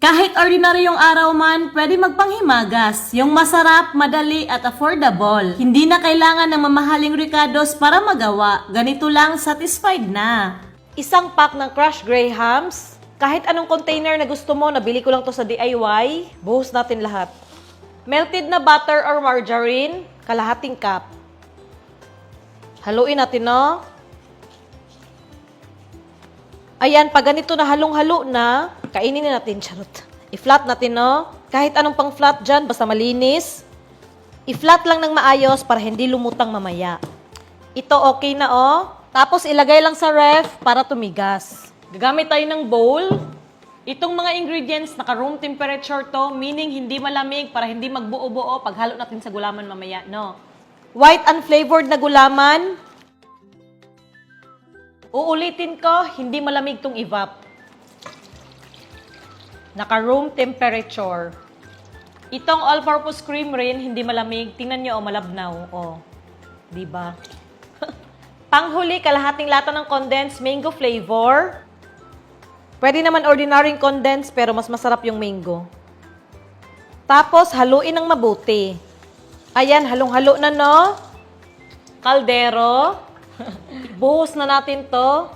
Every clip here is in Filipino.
Kahit ordinaryong araw man, pwede magpanghimagas. Yung masarap, madali at affordable. Hindi na kailangan ng mamahaling ricados para magawa. Ganito lang, satisfied na. Isang pack ng crushed grahams. Kahit anong container na gusto mo, nabili ko lang to sa DIY. Buhos natin lahat. Melted na butter or margarine, kalahating cup. Haluin natin, no? Ayan, pag ganito na halong-halo na, kainin na natin, charot. I-flat natin, no? Kahit anong pang flat dyan, basta malinis. I-flat lang ng maayos para hindi lumutang mamaya. Ito okay na, oh. Tapos ilagay lang sa ref para tumigas. Gagamit tayo ng bowl. Itong mga ingredients, naka-room temperature to, meaning hindi malamig para hindi magbuo-buo pag halo natin sa gulaman mamaya, no? White unflavored na gulaman. Uulitin ko, hindi malamig tong evap. Naka-room temperature. Itong all-purpose cream rin, hindi malamig. Tingnan nyo, malabnaw. Diba? Panghuli, kalahating lata ng condensed mango flavor. Pwede naman ordinaryong condensed, pero mas masarap yung mango. Tapos, haluin ng mabuti. Ayan, halong-halo na, no? Kaldero. Buhos na natin to.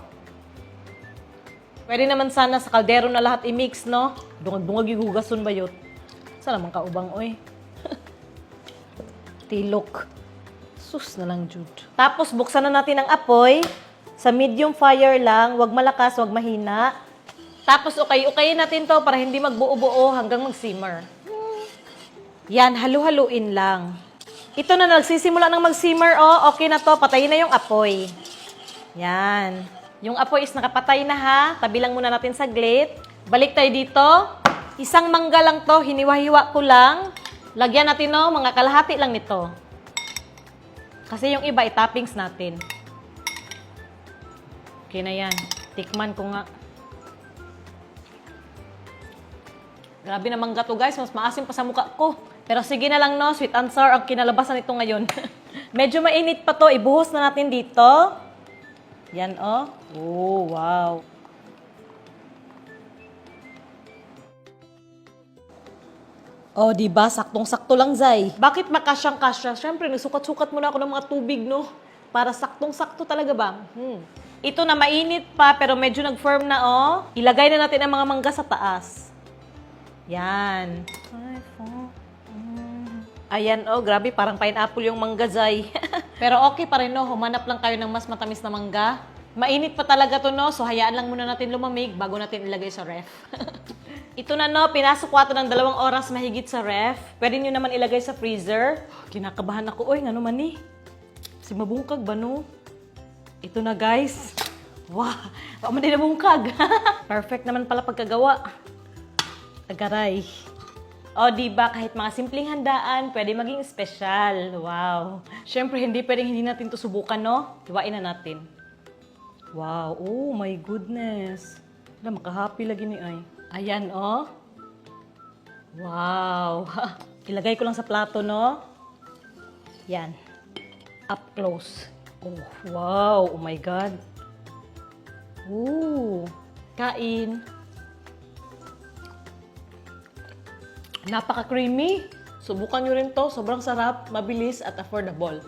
Pwede naman sana sa kaldero na lahat i-mix, no? Dungag-dungag yung hugason ba yun? Saan naman kaubang, oy? Tilok. Sus na lang, Jude. Tapos, buksan na natin ang apoy. Sa medium fire lang. Huwag malakas, huwag mahina. Tapos, ukay-ukayin natin to para hindi magbuo-buo hanggang mag-simmer. Yan, halu-haluin lang. Ito na, nagsisimula ng mag-simmer, oh. Okay na to, patayin na yung apoy. Yan. Yung apoy is nakapatay na, ha. Tabi lang muna natin saglit. Balik tayo dito. Isang mangga lang to, hiniwa-hiwa ko lang. Lagyan natin, no, mga kalahati lang nito. Kasi yung iba, i-toppings natin. Okay na yan. Tikman ko nga. Grabe na mangga to, guys. Mas maasim pa sa mukha ko. Pero sige na lang, no, sweet and sour ang kinalabasan nito ngayon. Medyo mainit pa to, ibuhos na natin dito. Yan, oh. Oh, wow. Oh, diba? Saktong-sakto lang, Zay. Bakit makasyang-kasya? Siyempre, nagsukat-sukat muna ako ng mga tubig, no? Para saktong-sakto talaga ba? Ito na mainit pa, pero medyo nag-firm na, oh. Ilagay na natin ang mga mangga sa taas. Yan. Ayan, oh, grabe, parang pineapple yung mangga, Zay. Pero okay pa rin, no? Humanap lang kayo ng mas matamis na mangga. Mainit pa talaga to, no? So, hayaan lang muna natin lumamig bago natin ilagay sa ref. Ito na, no? Pinasok ko ito ng 2 oras mahigit sa ref. Pwede nyo naman ilagay sa freezer. Kinakabahan ako. Oy, nga naman eh. Si mabungkag ba, no? Ito na, guys. Wow! Baka man din nabungkag. Perfect naman pala pagkagawa. Agaray. O, diba, kahit mga simpleng handaan, pwede maging espesyal. Wow. Siyempre, hindi pwedeng hindi natin ito subukan, no? Hiwain na natin. Wow. Oh, my goodness. Wala, makahappy lagi ni Ay. Ayan, oh. Wow. Ilagay ko lang sa plato, no? Yan. Up close. Oh, wow. Oh, my God. Ooh. Kain. Napaka-creamy. Subukan nyo rin to. Sobrang sarap, mabilis at affordable.